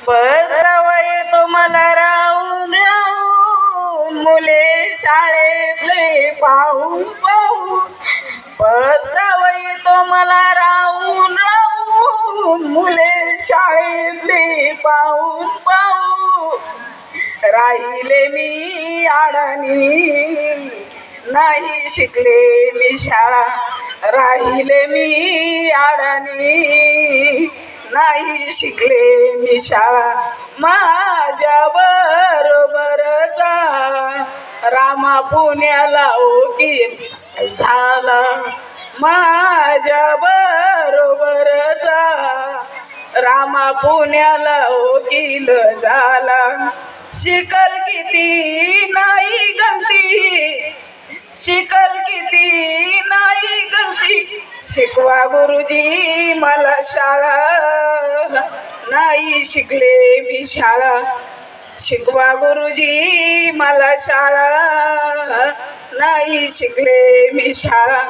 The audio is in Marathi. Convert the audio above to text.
बसरावा येतो मला राहून राहून मुले शाळेतले पाहून पाहून बसरावा येतो मला राहून राहून मुले शाळेतले पाहून पाहून राहिले मी अडाणी नाही शिकले मी शाळा राहिले मी अडाणी नाही शिकले मी शाळा माझ्या बरोबरचा रामा पुण्याला वकील झाला माझ्या बरोबरचा रामा पुण्याला वकील झाला शिकल किती नाही गलती शिकल किती नाही गलती शिकवा गुरुजी मला शाळा नाही शिकले मी शाळा शिकवा गुरुजी मला शाळा नाही शिकले मी शाळा